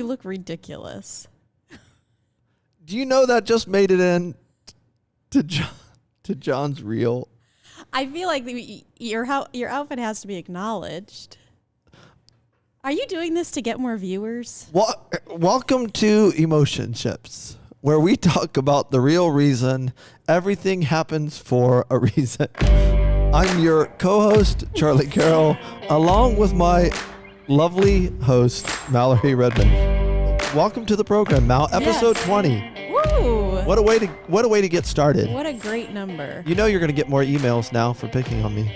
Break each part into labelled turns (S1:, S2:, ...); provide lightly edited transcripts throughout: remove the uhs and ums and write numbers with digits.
S1: look ridiculous.
S2: Do you know that just made it in to John's reel?
S1: I feel like your outfit has to be acknowledged. Are you doing this to get more viewers?
S2: Welcome to Emotionships, where we talk about the real reason everything happens for a reason. I'm your co-host, Charlie Carroll, along with my lovely host, Mallory Redmond. Welcome to the program, Mal. Episode 20.
S1: Woo!
S2: What a way to get started.
S1: What a great number.
S2: You know you're going to get more emails now for picking on me.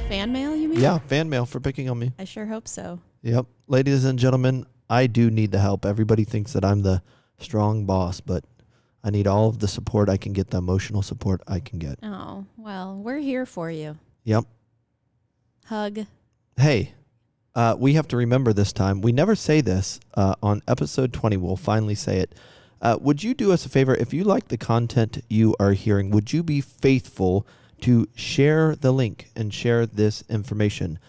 S1: Fan mail, you mean?
S2: Yeah, fan mail for picking on me.
S1: I sure hope so.
S2: Yep. Ladies and gentlemen, I do need the help. Everybody thinks that I'm the strong boss, but I need all of the support I can get, the emotional support I can get.
S1: Oh, well, we're here for you.
S2: Yep.
S1: Hug.
S2: Hey, we have to remember this time. We never say this. On episode 20, we'll finally say it. Would you do us a favor? If you like the content you are hearing, would you be faithful to share the link and share this information?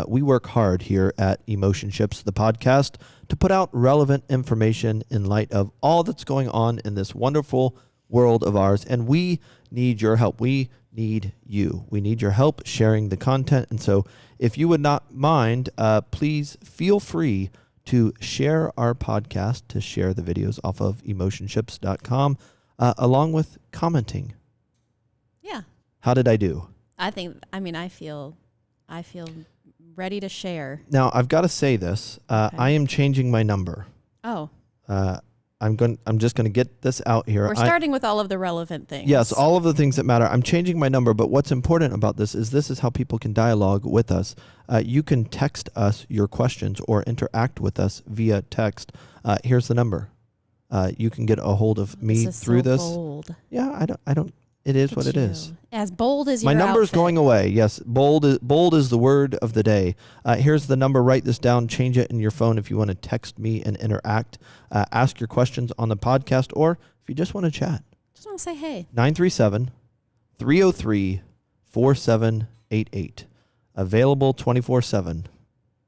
S2: We work hard here at Emotionships, the podcast, to put out relevant information in light of all that's going on in this wonderful world of ours. And we need your help. We need you. We need your help sharing the content. And so if you would not mind, please feel free to share our podcast, to share the videos off of emotionships.com, along with commenting.
S1: Yeah.
S2: How did I do?
S1: I feel ready to share.
S2: Now, I've got to say this.
S1: Okay.
S2: I am changing my number.
S1: Oh.
S2: I'm just going to get this out here.
S1: We're starting with all of the relevant things.
S2: Yes, all of the things that matter. I'm changing my number, but what's important about this is how people can dialogue with us. You can text us your questions or interact with us via text. Here's the number. You can get a hold of me through this.
S1: Bold.
S2: Yeah, I don't. It is what it is.
S1: As bold as
S2: my
S1: your
S2: number's
S1: outfit.
S2: going away. Yes, bold is the word of the day. Here's the number. Write this down. Change it in your phone if you want to text me and interact. Ask your questions on the podcast, or if you just want to chat.
S1: Just want to say hey.
S2: 937-303-4788. Available 24/7.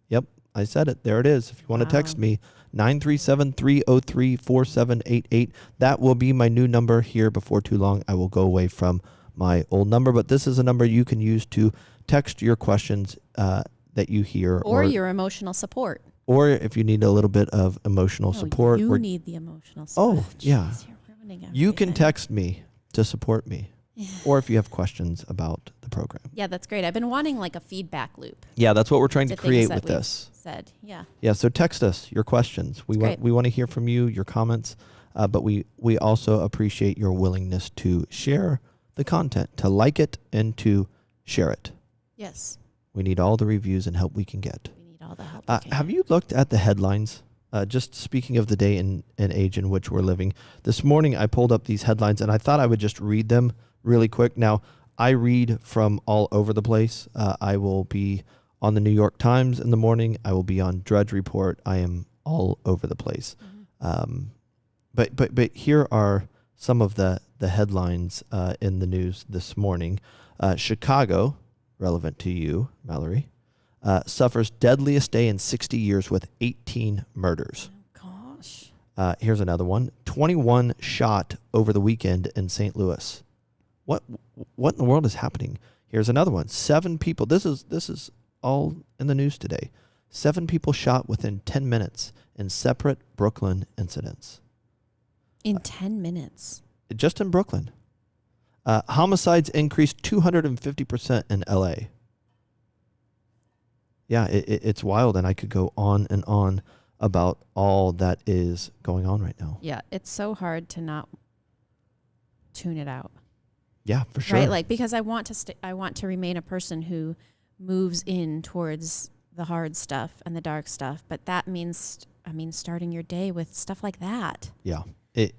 S2: Yep, I said it. There it is. If you want to text me, 937-303-4788. That will be my new number here before too long. I will go away from my old number, but this is a number you can use to text your questions that you hear.
S1: Or your emotional support.
S2: Or if you need a little bit of emotional support.
S1: You need the emotional support.
S2: Oh, yeah.
S1: Jeez, you're ruining everything.
S2: You can text me to support me. Or if you have questions about the program.
S1: Yeah, that's great. I've been wanting like a feedback loop.
S2: Yeah, that's what we're trying to
S1: The
S2: create
S1: things
S2: with
S1: that we've
S2: this.
S1: Said, yeah.
S2: Yeah, so text us your questions. We want to hear from you, your comments, but we also appreciate your willingness to share the content, to like it and to share it.
S1: Yes.
S2: We need all the reviews and help we can get.
S1: We need all the help.
S2: Have you looked at the headlines? Just speaking of the day and age in which we're living, this morning I pulled up these headlines and I thought I would just read them really quick. Now, I read from all over the place. I will be on the New York Times in the morning. I will be on Drudge Report. I am all over the place. Mm-hmm. But here are some of the headlines in the news this morning. Chicago, relevant to you, Mallory, suffers deadliest day in 60 years with 18 murders.
S1: Oh, gosh.
S2: Here's another one. 21 shot over the weekend in St. Louis. What in the world is happening? Here's another one. 7 people. This is all in the news today. 7 people shot within 10 minutes in separate Brooklyn incidents.
S1: In 10 minutes.
S2: Just in Brooklyn. Homicides increased 250% in LA. Yeah, it's wild, and I could go on and on about all that is going on right now.
S1: Yeah, it's so hard to not tune it out.
S2: Yeah, for sure.
S1: Right, like because I want to remain a person who moves in towards the hard stuff and the dark stuff, but that means starting your day with stuff like that.
S2: Yeah. It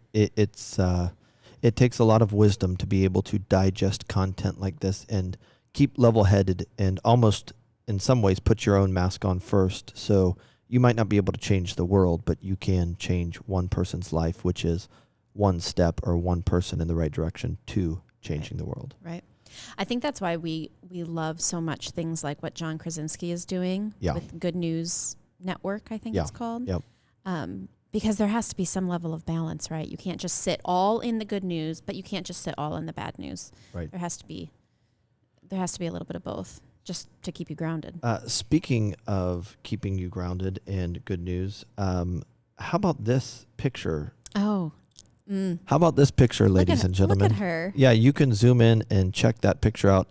S2: takes a lot of wisdom to be able to digest content like this and keep level-headed and almost in some ways put your own mask on first. So you might not be able to change the world, but you can change one person's life, which is one step or one person in the right direction to changing the world.
S1: Right. I think that's why we love so much things like what John Krasinski is doing with Good News Network, I think it's called.
S2: Yep.
S1: Because there has to be some level of balance, right? You can't just sit all in the good news, but you can't just sit all in the bad news.
S2: Right.
S1: There has to be a little bit of both, just to keep you grounded.
S2: Speaking of keeping you grounded and good news, how about this picture?
S1: Oh.
S2: How about this picture, ladies and gentlemen?
S1: Look at her.
S2: Yeah, you can zoom in and check that picture out.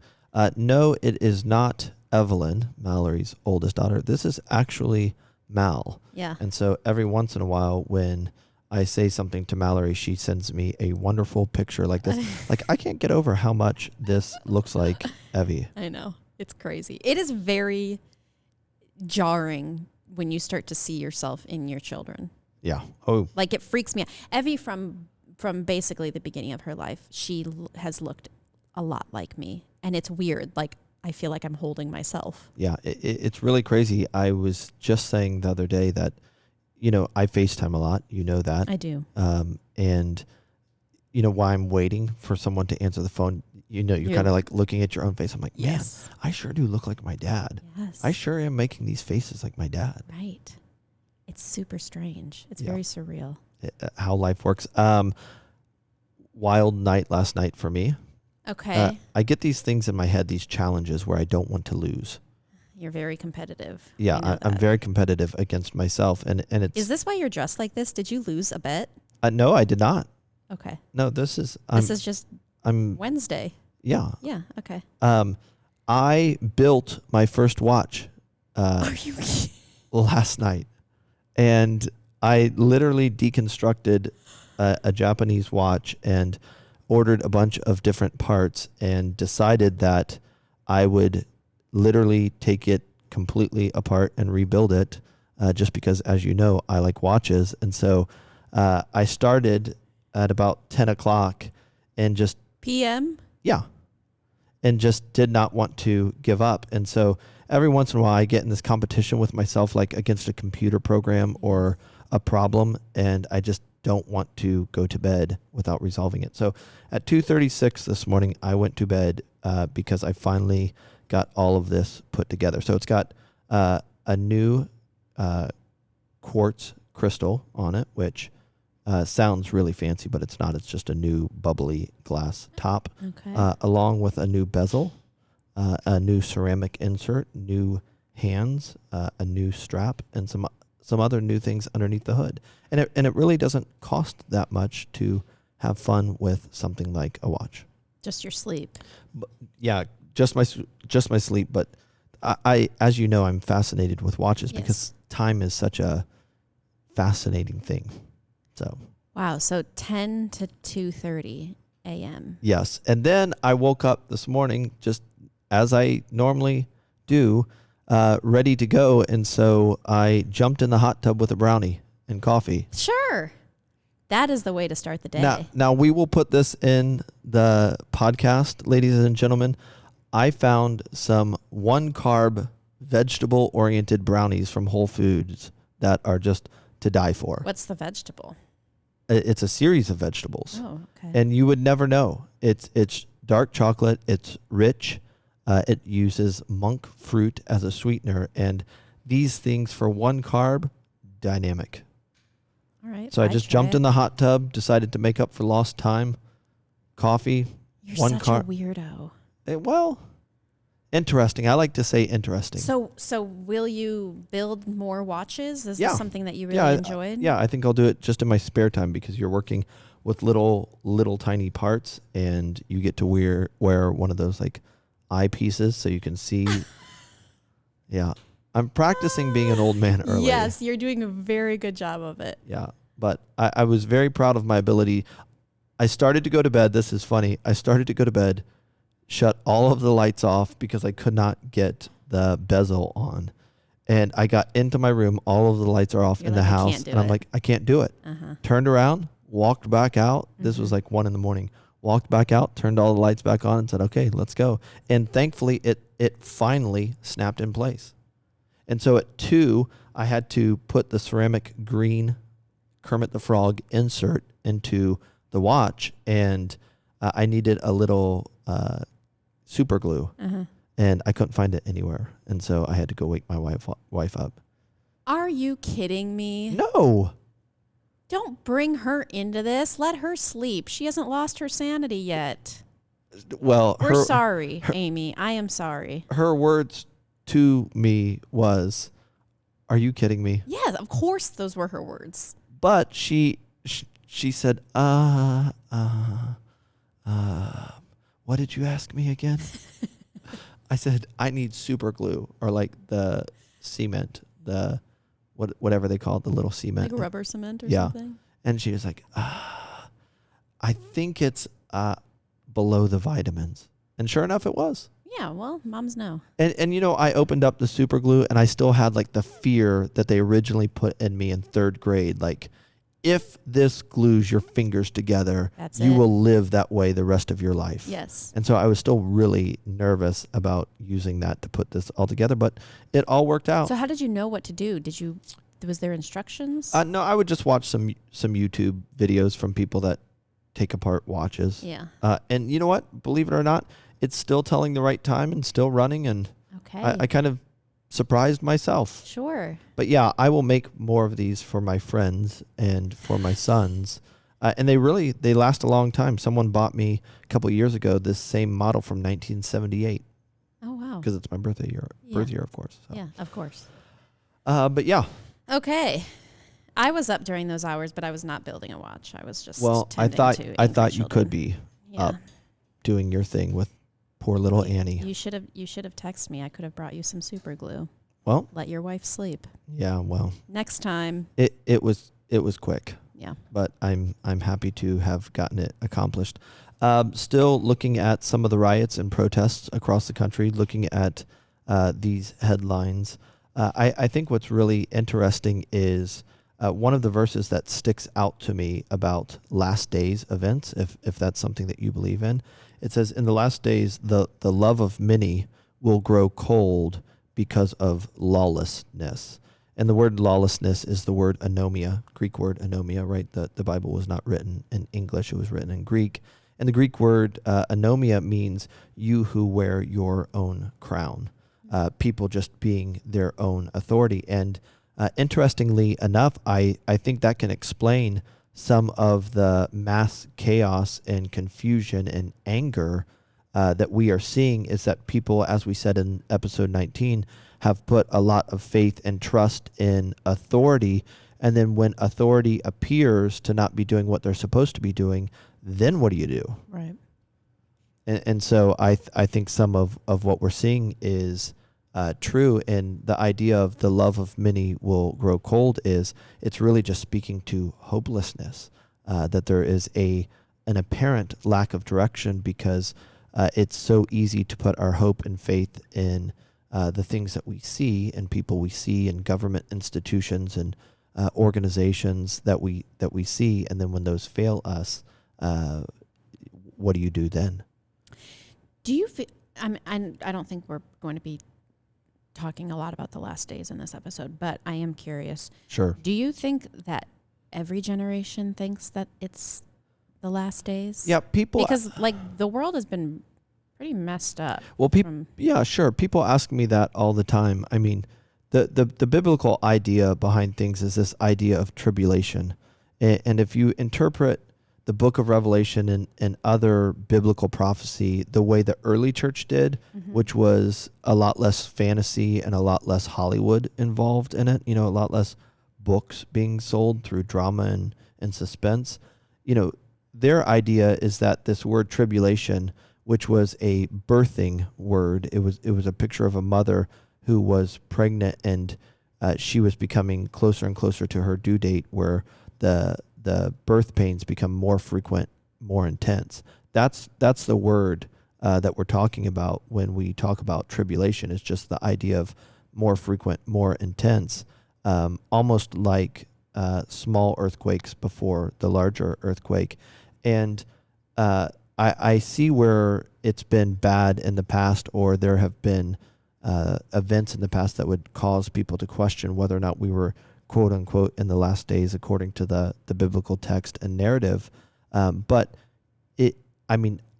S2: No, it is not Evelyn, Mallory's oldest daughter. This is actually Mal.
S1: Yeah.
S2: And so every once in a while when I say something to Mallory, she sends me a wonderful picture like this. Like, I can't get over how much this looks like Evie.
S1: I know. It's crazy. It is very jarring when you start to see yourself in your children.
S2: Yeah. Oh.
S1: Like, it freaks me out. Evie, from basically the beginning of her life, she has looked a lot like me. And it's weird. Like, I feel like I'm holding myself.
S2: Yeah, it's really crazy. I was just saying the other day that, I FaceTime a lot. You know that.
S1: I do.
S2: And, while I'm waiting for someone to answer the phone, you're kind of like looking at your own face. I'm like,
S1: yes,
S2: man, I sure do look like my dad.
S1: Yes.
S2: I sure am making these faces like my dad.
S1: Right. It's super strange. It's
S2: Yeah.
S1: very surreal.
S2: How life works. Wild night last night for me.
S1: Okay.
S2: I get these things in my head, these challenges where I don't want to lose.
S1: You're very competitive.
S2: Yeah, I'm very competitive against myself. And it's...
S1: Is this why you're dressed like this? Did you lose a bet?
S2: No, I did not.
S1: Okay.
S2: No, this is...
S1: This is just
S2: I'm
S1: Wednesday.
S2: Yeah.
S1: Yeah, okay.
S2: I built my first watch
S1: Are you kidding?
S2: last night. And I literally deconstructed a Japanese watch and ordered a bunch of different parts and decided that I would literally take it completely apart and rebuild it just because, as you know, I like watches. And so I started at about 10 o'clock and just...
S1: PM?
S2: Yeah. And just did not want to give up. And so every once in a while I get in this competition with myself, like against a computer program or a problem, and I just don't want to go to bed without resolving it. So at 2:36 this morning, I went to bed because I finally got all of this put together. So it's got a new quartz crystal on it, which sounds really fancy, but it's not. It's just a new bubbly glass top, along with a new bezel, a new ceramic insert, new hands, a new strap, and some other new things underneath the hood. And it really doesn't cost that much to have fun with something like a watch.
S1: Just your sleep.
S2: Yeah, just my sleep. But I, as you know, I'm fascinated with watches because time is such a fascinating thing. So.
S1: Wow. So 10 to 2:30 a.m.
S2: Yes. And then I woke up this morning just as I normally do, ready to go. And so I jumped in the hot tub with a brownie and coffee.
S1: Sure. That is the way to start the day.
S2: Now we will put this in the podcast, ladies and gentlemen. I found some 1-carb vegetable-oriented brownies from Whole Foods that are just to die for.
S1: What's the vegetable?
S2: It's a series of vegetables.
S1: Oh, okay.
S2: And you would never know. It's dark chocolate. It's rich. It uses monk fruit as a sweetener. And these things for 1 carb, dynamic.
S1: All right.
S2: So I just jumped in the hot tub, decided to make up for lost time. Coffee,
S1: You're
S2: 1
S1: such
S2: carb.
S1: a weirdo.
S2: Well, interesting. I like to say interesting.
S1: So will you build more watches? Is this something that you really enjoyed?
S2: I think I'll do it just in my spare time because you're working with little tiny parts, and you get to wear one of those like eyepieces so you can see. Yeah. I'm practicing being an old man early.
S1: Yes, you're doing a very good job of it.
S2: Yeah. But I was very proud of my ability. I started to go to bed. This is funny. I started to go to bed, shut all of the lights off because I could not get the bezel on. And I got into my room. All of the lights are off in the house. And I'm like, I can't do it. Turned around, walked back out. This was like 1 a.m. Walked back out, turned all the lights back on and said, okay, let's go. And thankfully it finally snapped in place. And so at 2, I had to put the ceramic green Kermit the Frog insert into the watch. And I needed a little super glue. And I couldn't find it anywhere. And so I had to go wake my wife up.
S1: Are you kidding me?
S2: No.
S1: Don't bring her into this. Let her sleep. She hasn't lost her sanity yet.
S2: Well,
S1: We're sorry, Amy. I am sorry.
S2: Her words to me was, "Are you kidding me?"
S1: Yes, of course those were her words.
S2: But she said, what did you ask me again? I said, I need super glue, or like the cement, the whatever they call it, the little cement.
S1: Like rubber cement or
S2: Yeah.
S1: something?
S2: And she was like, I think it's below the vitamins. And sure enough, it was.
S1: Yeah, well, moms know.
S2: And you know, I opened up the super glue and I still had like the fear that they originally put in me in 3rd grade. Like, if this glues your fingers together, you will live that way the rest of your life.
S1: Yes.
S2: And so I was still really nervous about using that to put this all together, but it all worked out.
S1: So how did you know what to do? Was there instructions?
S2: No, I would just watch some YouTube videos from people that take apart watches.
S1: Yeah.
S2: And you know what? Believe it or not, it's still telling the right time and still running. And
S1: okay.
S2: I kind of surprised myself.
S1: Sure.
S2: But yeah, I will make more of these for my friends and for my sons. And they last a long time. Someone bought me a couple years ago this same model from 1978.
S1: Oh, wow.
S2: Because it's my birth year, of course. So.
S1: Yeah, of course.
S2: But yeah.
S1: Okay. I was up during those hours, but I was not building a watch. I was just
S2: I thought you could be up doing your thing with poor little Annie.
S1: You should have texted me. I could have brought you some super glue.
S2: Well,
S1: let your wife sleep.
S2: Yeah, well.
S1: Next time.
S2: It was quick.
S1: Yeah.
S2: But I'm happy to have gotten it accomplished. Still looking at some of the riots and protests across the country, looking at these headlines. I think what's really interesting is one of the verses that sticks out to me about last days events, if that's something that you believe in. It says, in the last days, the love of many will grow cold because of lawlessness. And the word lawlessness is the word anomia, Greek word anomia, right? The Bible was not written in English, it was written in Greek. And the Greek word anomia means you who wear your own crown, people just being their own authority. And interestingly enough, I think that can explain some of the mass chaos and confusion and anger that we are seeing, is that people, as we said in episode 19, have put a lot of faith and trust in authority. And then when authority appears to not be doing what they're supposed to be doing, then what do you do?
S1: Right.
S2: And so I think some of what we're seeing is true. And the idea of the love of many will grow cold is it's really just speaking to hopelessness, that there is an apparent lack of direction because it's so easy to put our hope and faith in the things that we see and people we see and government institutions and organizations that we see. And then when those fail us, what do you do then?
S1: Do you feel, I don't think we're going to be talking a lot about the last days in this episode, but I am curious.
S2: Sure.
S1: Do you think that every generation thinks that it's the last days?
S2: Yeah, people.
S1: Because like the world has been pretty messed up.
S2: Well, yeah, sure. People ask me that all the time. I mean, the biblical idea behind things is this idea of tribulation. And if you interpret the book of Revelation and other biblical prophecy the way the early church did, which was a lot less fantasy and a lot less Hollywood involved in it, a lot less books being sold through drama and suspense. Their idea is that this word tribulation, which was a birthing word, it was a picture of a mother who was pregnant and she was becoming closer and closer to her due date, where the birth pains become more frequent, more intense. That's the word that we're talking about when we talk about tribulation. It's just the idea of more frequent, more intense, almost like small earthquakes before the larger earthquake. And I see where it's been bad in the past, or there have been events in the past that would cause people to question whether or not we were quote unquote in the last days according to the biblical text and narrative. But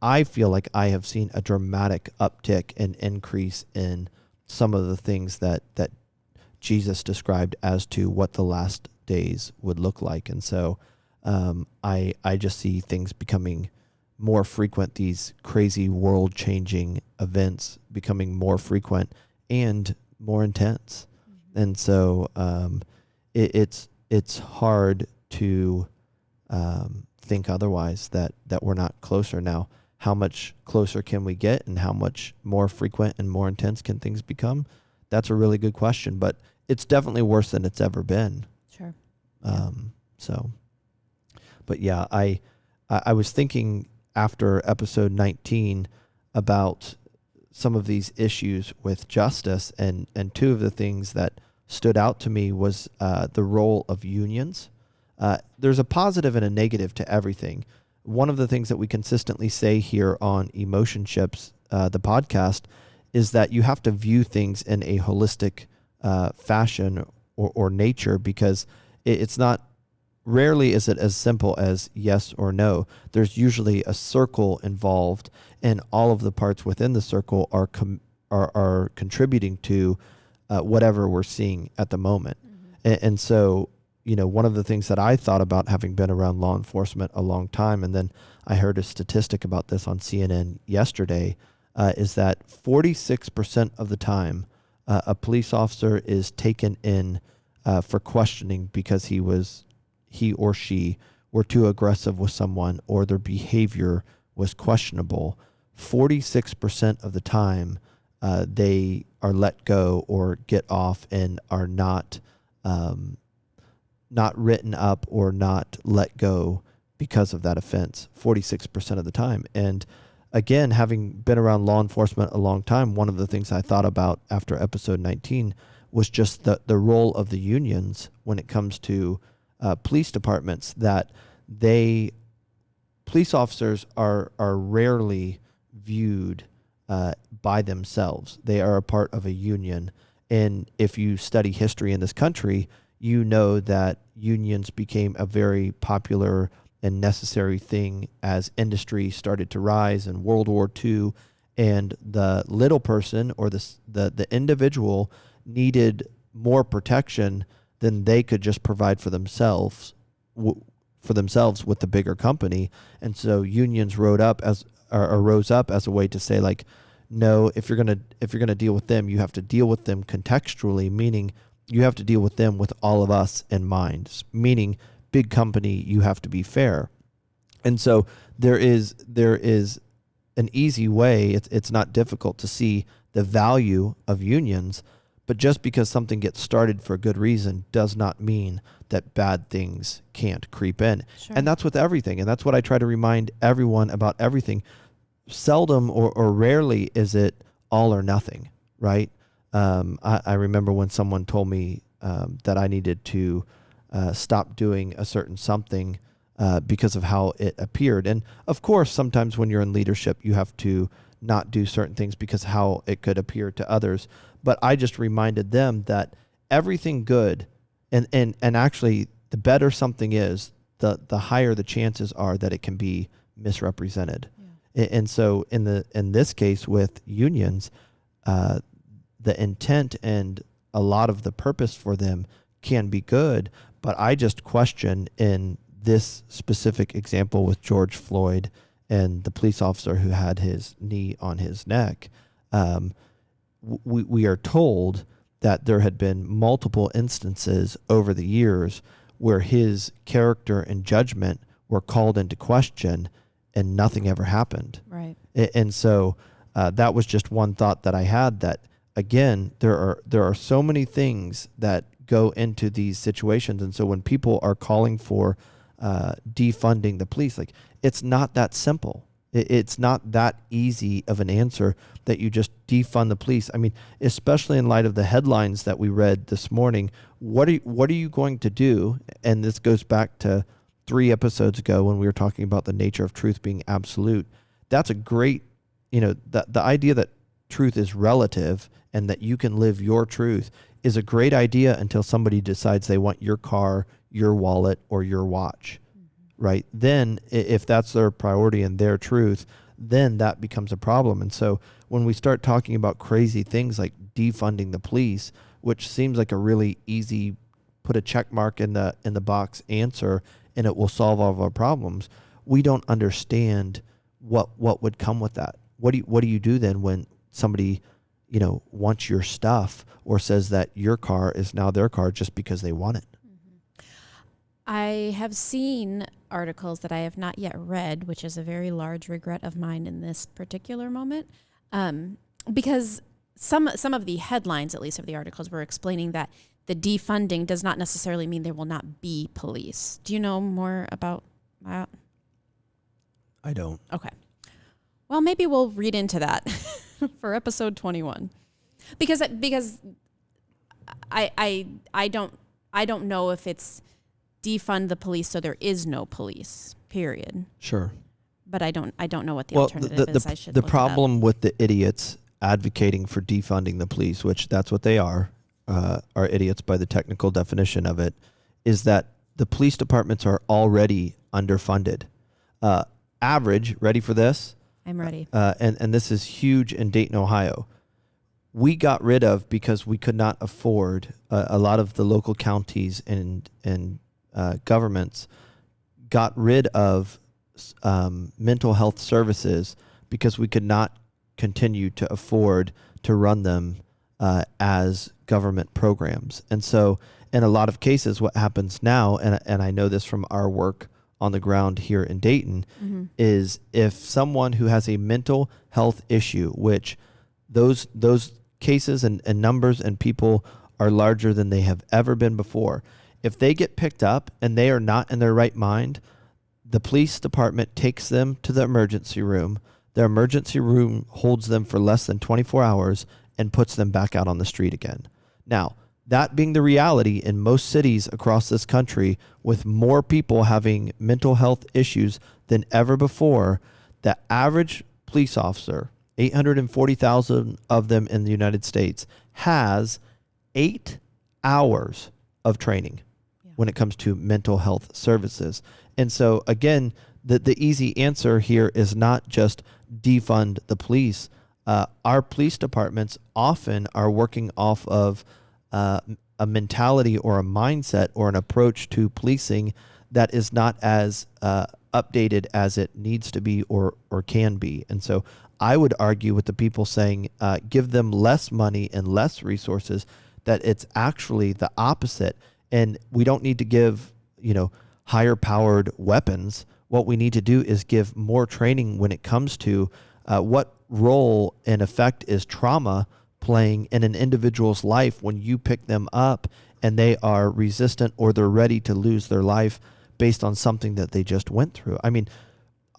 S2: I feel like I have seen a dramatic uptick and increase in some of the things that Jesus described as to what the last days would look like. And so I just see things becoming more frequent, these crazy world-changing events becoming more frequent and more intense.
S1: Mm-hmm.
S2: And so it's hard to think otherwise, that we're not closer now. How much closer can we get, and how much more frequent and more intense can things become? That's a really good question, but it's definitely worse than it's ever been.
S1: Sure.
S2: So, but yeah, I was thinking after episode 19 about some of these issues with justice, and two of the things that stood out to me was the role of unions. There's a positive and a negative to everything. One of the things that we consistently say here on Emotion Ships, the podcast, is that you have to view things in a holistic fashion or nature, because it's not, rarely is it as simple as yes or no. There's usually a circle involved, and all of the parts within the circle are contributing to whatever we're seeing at the moment. Mm-hmm. And so, one of the things that I thought about, having been around law enforcement a long time, and then I heard a statistic about this on CNN yesterday, is that 46% of the time a police officer is taken in for questioning because he or she were too aggressive with someone, or their behavior was questionable. 46% of the time they are let go or get off and are not written up or not let go because of that offense, 46% of the time. And again, having been around law enforcement a long time, one of the things I thought about after episode 19 was just the role of the unions when it comes to police departments, that police officers are rarely viewed by themselves. They are a part of a union. And if you study history in this country, you know that unions became a very popular and necessary thing as industry started to rise in World War II, and the little person or the individual needed more protection than they could just provide for themselves with the bigger company. And so unions rose up as a way to say, like, no, if you're gonna deal with them, you have to deal with them contextually, meaning you have to deal with them with all of us in mind, meaning big company, you have to be fair. And so there is an easy way. It's not difficult to see the value of unions, but just because something gets started for a good reason does not mean that bad things can't creep in. Sure. And that's with everything. And that's what I try to remind everyone about everything. Seldom or rarely is it all or nothing, right? I remember when someone told me that I needed to stop doing a certain something because of how it appeared. And of course, sometimes when you're in leadership, you have to not do certain things because how it could appear to others. But I just reminded them that everything good, and actually the better something is, the higher the chances are that it can be misrepresented. Yeah. And so in this case with unions, the intent and a lot of the purpose for them can be good, but I just question in this specific example with George Floyd and the police officer who had his knee on his neck, we are told that there had been multiple instances over the years where his character and judgment were called into question and nothing ever happened.
S1: Right.
S2: And so that was just one thought that I had, that again, there are so many things that go into these situations. And so when people are calling for defunding the police, like, it's not that simple. It's not that easy of an answer that you just defund the police. I mean, especially in light of the headlines that we read this morning, what are you going to do? And this goes back to 3 episodes ago when we were talking about the nature of truth being absolute. That's a great, the idea that truth is relative and that you can live your truth is a great idea until somebody decides they want your car, your wallet, or your watch. Right? Then if that's their priority and their truth, then that becomes a problem. And so when we start talking about crazy things like defunding the police, which seems like a really easy put a check mark in the box answer and it will solve all of our problems, we don't understand what would come with that. What do you do then when somebody, wants your stuff or says that your car is now their car just because they want it?
S1: I have seen articles that I have not yet read, which is a very large regret of mine in this particular moment, because some of the headlines, at least of the articles, were explaining that the defunding does not necessarily mean there will not be police. Do you know more about that?
S2: I don't.
S1: Okay. Well, maybe we'll read into that for episode 21, because I don't know if it's defund the police so there is no police, period.
S2: Sure.
S1: But I don't know what the alternative is. I should
S2: the
S1: look
S2: problem with the idiots advocating for defunding the police, which that's what they are idiots by the technical definition of it, is that the police departments are already underfunded. Average, ready for this?
S1: I'm ready.
S2: And this is huge in Dayton, Ohio. We got rid of, because we could not afford, a lot of the local counties and governments got rid of mental health services because we could not continue to afford to run them as government programs. And so in a lot of cases, what happens now, and I know this from our work on the ground here in Dayton, is if someone who has a mental health issue, which those cases and numbers and people are larger than they have ever been before, if they get picked up and they are not in their right mind, the police department takes them to the emergency room. The emergency room holds them for less than 24 hours and puts them back out on the street again. Now, that being the reality in most cities across this country, with more people having mental health issues than ever before, the average police officer, 840,000 of them in the United States, has 8 hours of training when it comes to mental health services. And so, again, the easy answer here is not just defund the police. Our police departments often are working off of a mentality or a mindset or an approach to policing that is not as updated as it needs to be or can be. And so I would argue with the people saying give them less money and less resources, that it's actually the opposite. And we don't need to give, higher powered weapons. What we need to do is give more training when it comes to what role and effect is trauma playing in an individual's life when you pick them up and they are resistant or they're ready to lose their life based on something that they just went through. I mean,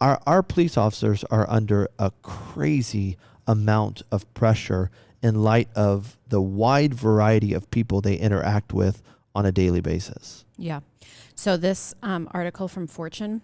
S2: our police officers are under a crazy amount of pressure in light of the wide variety of people they interact with on a daily basis.
S1: Yeah. So this article from Fortune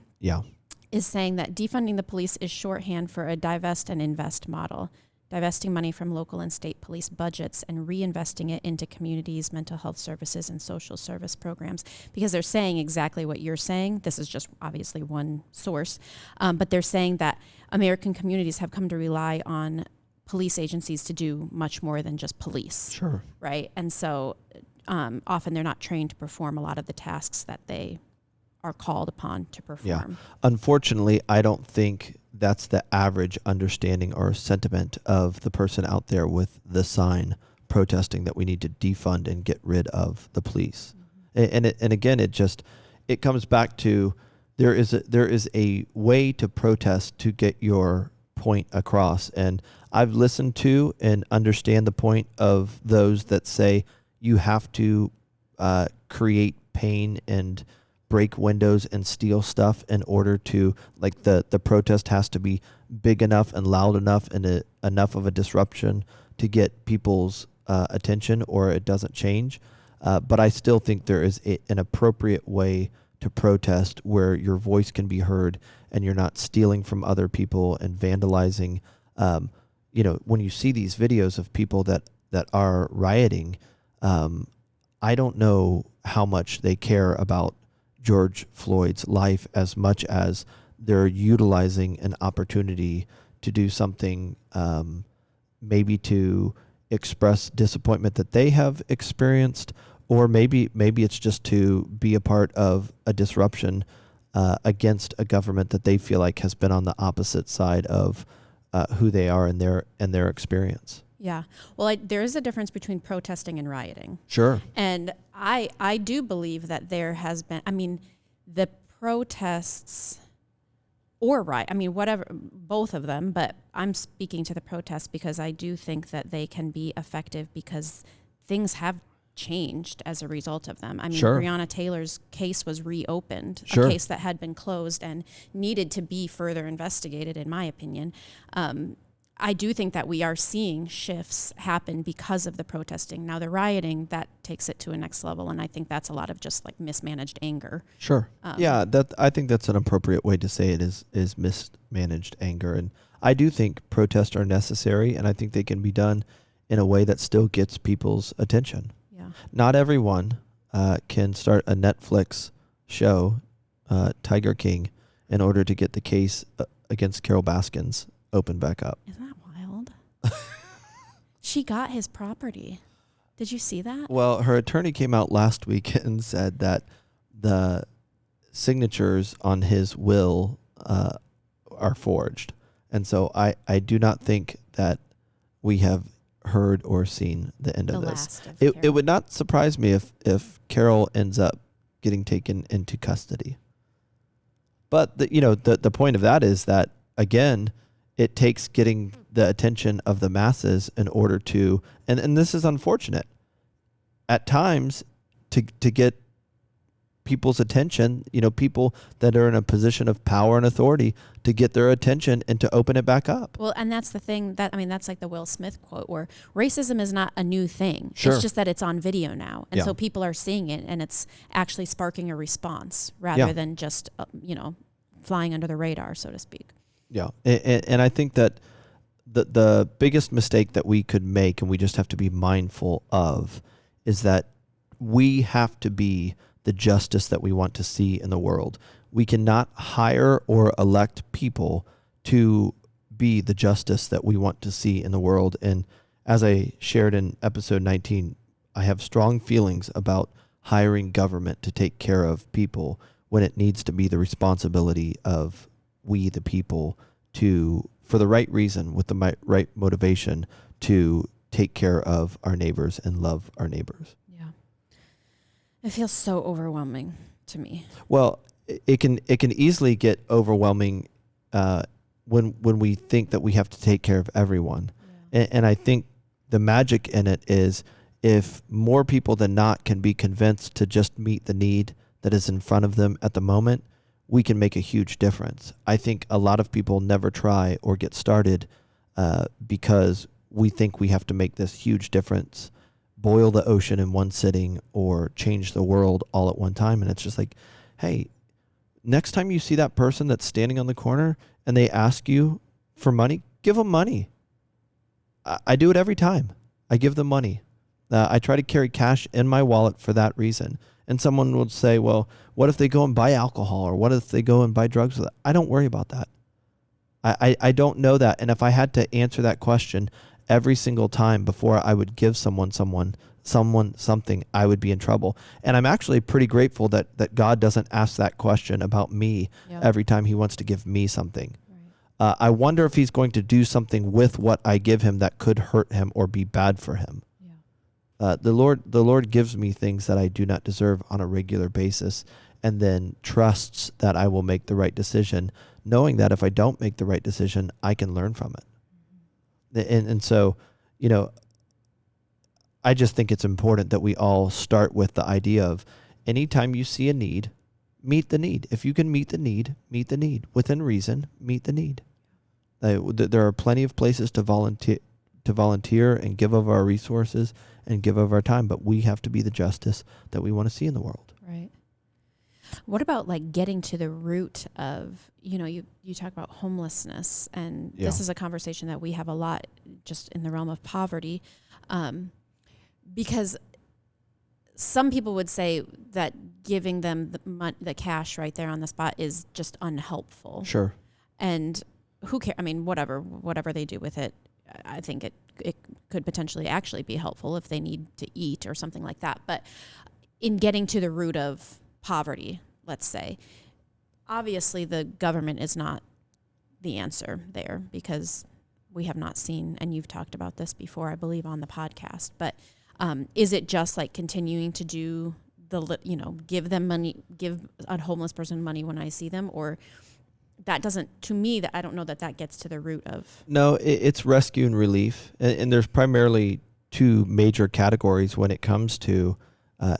S1: is saying that defunding the police is shorthand for a divest and invest model, divesting money from local and state police budgets and reinvesting it into communities, mental health services, and social service programs. Because they're saying exactly what you're saying. This is just obviously one source. But they're saying that American communities have come to rely on police agencies to do much more than just police.
S2: Sure.
S1: Right? And so often they're not trained to perform a lot of the tasks that they are called upon to perform.
S2: Yeah. Unfortunately, I don't think that's the average understanding or sentiment of the person out there with the sign protesting that we need to defund and get rid of the police. Mm-hmm. And again, it comes back to there is a way to protest to get your point across. And I've listened to and understand the point of those that say you have to create pain and break windows and steal stuff in order to, like, the protest has to be big enough and loud enough and enough of a disruption to get people's attention, or it doesn't change. But I still think there is an appropriate way to protest where your voice can be heard and you're not stealing from other people and vandalizing. When you see these videos of people that are rioting, I don't know how much they care about George Floyd's life as much as they're utilizing an opportunity to do something, maybe to express disappointment that they have experienced, or maybe it's just to be a part of a disruption against a government that they feel like has been on the opposite side of who they are and their experience.
S1: Yeah. Well, there is a difference between protesting and rioting.
S2: Sure.
S1: And I do believe that there has been, the protests or riot, whatever, both of them, but I'm speaking to the protests because I do think that they can be effective because things have changed as a result of them.
S2: Sure.
S1: Breonna Taylor's case was reopened,
S2: Sure.
S1: a case that had been closed and needed to be further investigated, in my opinion. I do think that we are seeing shifts happen because of the protesting. Now, the rioting, that takes it to a next level, and I think that's a lot of just like mismanaged anger.
S2: Sure. Yeah, I think that's an appropriate way to say it is mismanaged anger. And I do think protests are necessary, and I think they can be done in a way that still gets people's attention.
S1: Yeah.
S2: Not everyone can start a Netflix show, Tiger King, in order to get the case against Carol Baskins opened back up.
S1: Isn't that wild? She got his property. Did you see that?
S2: Well, her attorney came out last week and said that the signatures on his will are forged. And so I do not think that we have heard or seen the end of this. It would not surprise me if Carol ends up getting taken into custody. But the point of that is that, again, it takes getting the attention of the masses in order to, and this is unfortunate, at times to get people's attention, people that are in a position of power and authority, to get their attention and to open it back up.
S1: Well, and that's the thing that's like the Will Smith quote where racism is not a new thing.
S2: Sure.
S1: It's just that it's on video now. And so people are seeing it and it's actually sparking a response rather than just, flying under the radar, so to speak.
S2: Yeah. And I think that the biggest mistake that we could make, and we just have to be mindful of, is that we have to be the justice that we want to see in the world. We cannot hire or elect people to be the justice that we want to see in the world. And as I shared in episode 19, I have strong feelings about hiring government to take care of people when it needs to be the responsibility of we, the people, for the right reason, with the right motivation, to take care of our neighbors and love our neighbors.
S1: Yeah. It feels so overwhelming to me.
S2: Well, it can easily get overwhelming when we think that we have to take care of everyone. Yeah. And I think the magic in it is if more people than not can be convinced to just meet the need that is in front of them at the moment, we can make a huge difference. I think a lot of people never try or get started because we think we have to make this huge difference, boil the ocean in one sitting or change the world all at one time. And it's just like, hey, next time you see that person that's standing on the corner and they ask you for money, give them money. I do it every time. I give them money. I try to carry cash in my wallet for that reason. And someone will say, well, what if they go and buy alcohol, or what if they go and buy drugs with it? I don't worry about that. I don't know that. And if I had to answer that question every single time before I would give someone something, I would be in trouble. And I'm actually pretty grateful that God doesn't ask that question about me every time he wants to give me something. Right. I wonder if he's going to do something with what I give him that could hurt him or be bad for him. The Lord gives me things that I do not deserve on a regular basis, and then trusts that I will make the right decision, knowing that if I don't make the right decision, I can learn from it. And so, I just think it's important that we all start with the idea of anytime you see a need, meet the need. If you can meet the need, meet the need. Within reason, meet the need. There are plenty of places to volunteer and give of our resources and give of our time, but we have to be the justice that we want to see in the world.
S1: Right. What about like getting to the root of, you talk about homelessness, and this is a conversation that we have a lot just in the realm of poverty, because some people would say that giving them the cash right there on the spot is just unhelpful.
S2: Sure.
S1: And who cares? Whatever they do with it. I think it could potentially actually be helpful if they need to eat or something like that. But in getting to the root of poverty, let's say, obviously the government is not the answer there, because we have not seen, and you've talked about this before, I believe, on the podcast, but is it just like continuing to do give them money, give a homeless person money when I see them, or that doesn't, to me, that I don't know that gets to the root of.
S2: No, it's rescue and relief. And there's primarily two major categories when it comes to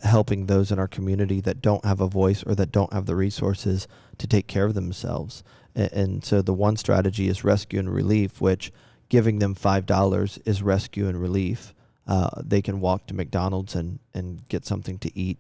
S2: helping those in our community that don't have a voice or that don't have the resources to take care of themselves. And so the one strategy is rescue and relief, which giving them $5 is rescue and relief. They can walk to McDonald's and get something to eat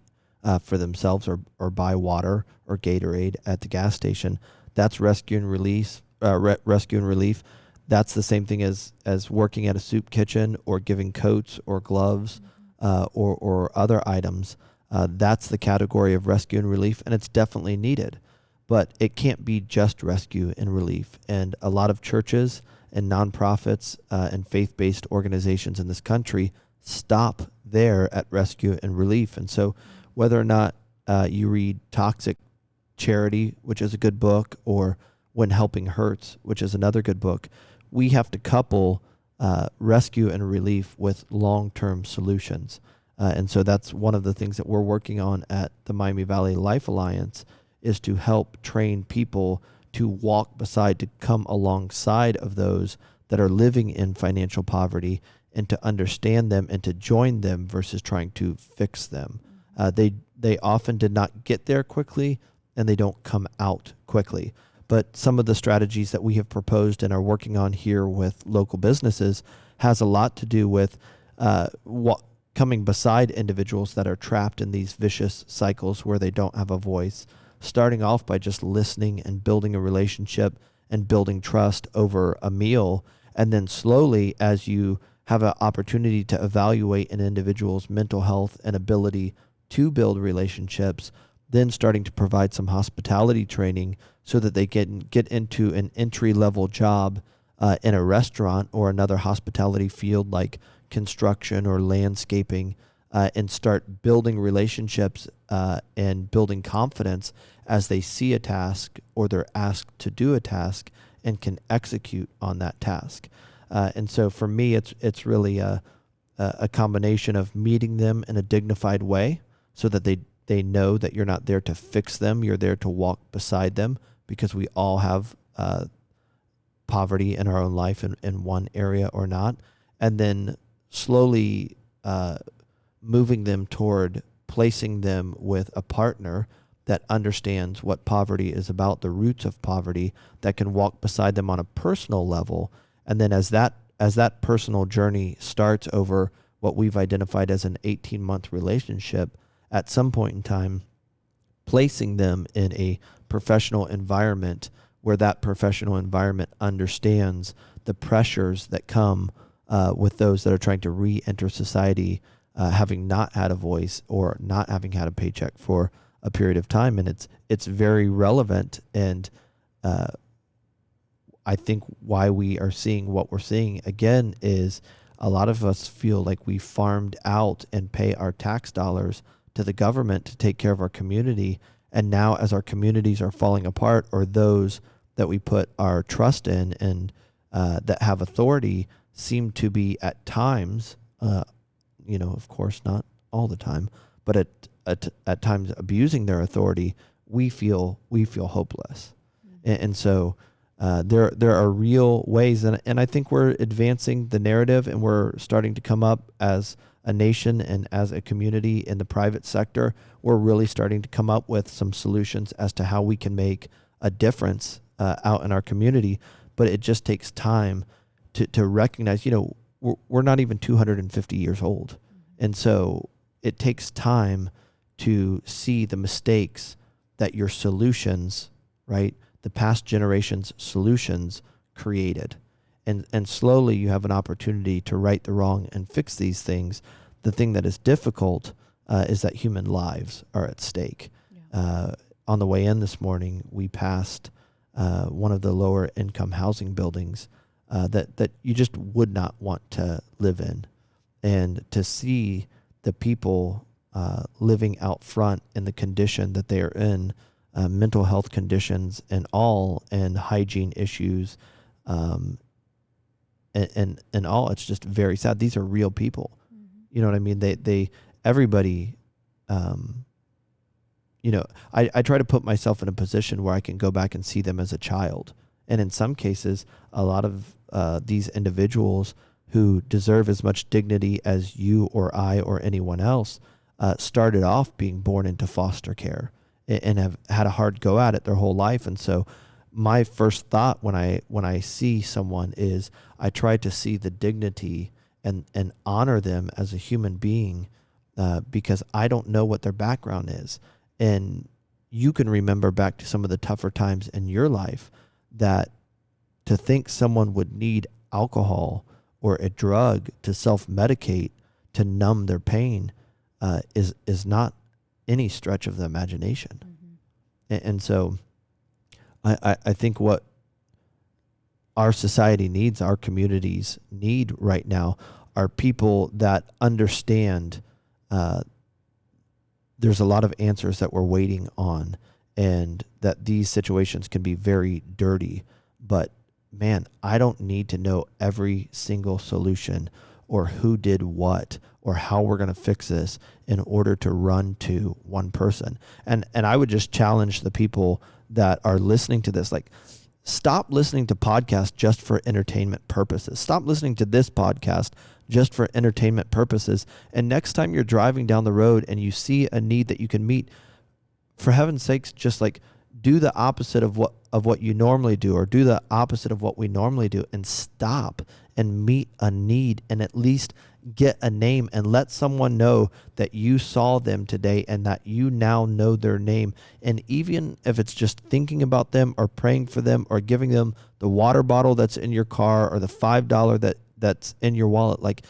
S2: for themselves, or buy water or Gatorade at the gas station. That's rescue and relief. Rescue and relief. That's the same thing as working at a soup kitchen or giving coats or gloves or other items. That's the category of rescue and relief, and it's definitely needed. But it can't be just rescue and relief. And a lot of churches and nonprofits and faith-based organizations in this country stop there at rescue and relief. And so whether or not you read Toxic Charity, which is a good book, or When Helping Hurts, which is another good book, we have to couple rescue and relief with long-term solutions. And so that's one of the things that we're working on at the Miami Valley Life Alliance, is to help train people to walk beside, to come alongside of those that are living in financial poverty, and to understand them and to join them versus trying to fix them. They often did not get there quickly, and they don't come out quickly. But some of the strategies that we have proposed and are working on here with local businesses has a lot to do with coming beside individuals that are trapped in these vicious cycles where they don't have a voice, starting off by just listening and building a relationship and building trust over a meal. And then slowly, as you have an opportunity to evaluate an individual's mental health and ability to build relationships, then starting to provide some hospitality training so that they can get into an entry-level job in a restaurant or another hospitality field like construction or landscaping, and start building relationships and building confidence as they see a task or they're asked to do a task and can execute on that task. And so for me, it's really a combination of meeting them in a dignified way so that they know that you're not there to fix them, you're there to walk beside them, because we all have poverty in our own life in one area or not. And then slowly moving them toward placing them with a partner that understands what poverty is about, the roots of poverty, that can walk beside them on a personal level. And then as that personal journey starts over what we've identified as an 18-month relationship, at some point in time, placing them in a professional environment where that professional environment understands the pressures that come with those that are trying to re-enter society, having not had a voice or not having had a paycheck for a period of time. And it's very relevant. And I think why we are seeing what we're seeing again is a lot of us feel like we farmed out and pay our tax dollars to the government to take care of our community. And now as our communities are falling apart, or those that we put our trust in and that have authority seem to be at times, of course, not all the time, but at times abusing their authority, we feel hopeless. Mm-hmm. And so there are real ways, and I think we're advancing the narrative, and we're starting to come up as a nation and as a community in the private sector. We're really starting to come up with some solutions as to how we can make a difference out in our community. But it just takes time to recognize, we're not even 250 years old. And so it takes time to see the mistakes that your solutions, right, the past generation's solutions created. And slowly you have an opportunity to right the wrong and fix these things. The thing that is difficult is that human lives are at stake. Yeah. On the way in this morning, we passed one of the lower income housing buildings that you just would not want to live in. And to see the people living out front in the condition that they are in, mental health conditions and all, and hygiene issues, and all, it's just very sad. These are real people. Mm-hmm. You know what I mean? Everybody, I try to put myself in a position where I can go back and see them as a child. And in some cases, a lot of these individuals who deserve as much dignity as you or I or anyone else started off being born into foster care and have had a hard go at it their whole life. And so my first thought when I see someone is I try to see the dignity and honor them as a human being, because I don't know what their background is. And you can remember back to some of the tougher times in your life, that to think someone would need alcohol or a drug to self-medicate to numb their pain is not any stretch of the imagination. Mm-hmm. And so I think what our society needs, our communities need right now, are people that understand there's a lot of answers that we're waiting on, and that these situations can be very dirty. But man, I don't need to know every single solution or who did what or how we're going to fix this in order to run to one person. And I would just challenge the people that are listening to this, like, stop listening to podcasts just for entertainment purposes. Stop listening to this podcast just for entertainment purposes. And next time you're driving down the road and you see a need that you can meet, for heaven's sakes, just like do the opposite of what you normally do, or do the opposite of what we normally do, and stop and meet a need, and at least get a name and let someone know that you saw them today and that you now know their name. And even if it's just thinking about them or praying for them or giving them the water bottle that's in your car or the $5 that's in your wallet, like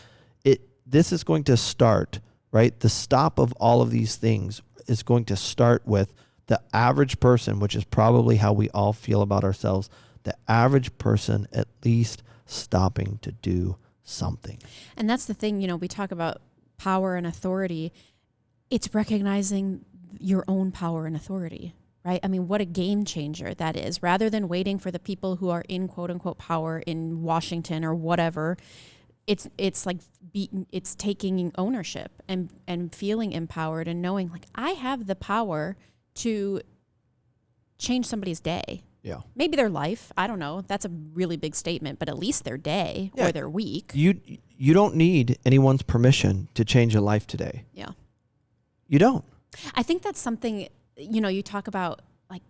S2: this is going to start, right? The stop of all of these things is going to start with the average person, which is probably how we all feel about ourselves. The average person at least stopping to do something.
S1: And that's the thing, we talk about power and authority. It's recognizing your own power and authority, right? I mean, what a game changer that is. Rather than waiting for the people who are in quote unquote power in Washington or whatever, it's taking ownership and feeling empowered and knowing, like, I have the power to change somebody's day.
S2: Yeah.
S1: Maybe their life. I don't know. That's a really big statement, but at least their day or their week.
S2: You don't need anyone's permission to change a life today.
S1: Yeah.
S2: You don't.
S1: I think that's something, you talk about, like,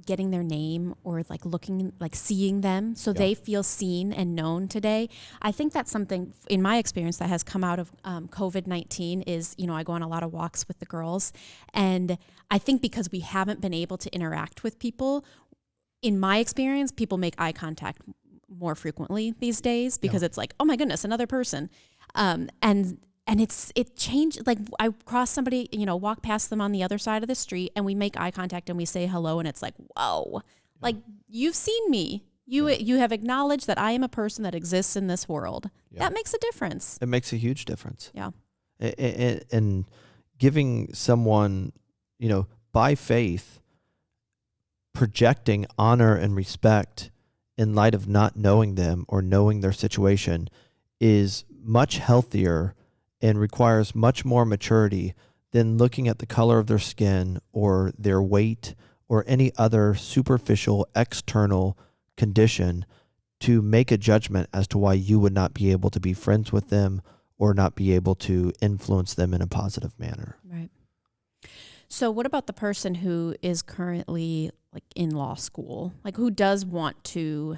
S1: getting their name or like looking, like seeing them so they feel seen and known today. I think that's something in my experience that has come out of COVID-19 is, I go on a lot of walks with the girls, and I think because we haven't been able to interact with people, in my experience, people make eye contact more frequently these days because it's like, oh my goodness, another person. And it changed. Like, I cross somebody, walk past them on the other side of the street, and we make eye contact and we say hello, and it's like, whoa, like, you've seen me. You have acknowledged that I am a person that exists in this world. Yeah. That makes a difference.
S2: It makes a huge difference.
S1: Yeah.
S2: And giving someone, by faith, projecting honor and respect in light of not knowing them or knowing their situation is much healthier and requires much more maturity than looking at the color of their skin or their weight or any other superficial external condition to make a judgment as to why you would not be able to be friends with them or not be able to influence them in a positive manner.
S1: Right. So what about the person who is currently, like, in law school, like, who does want to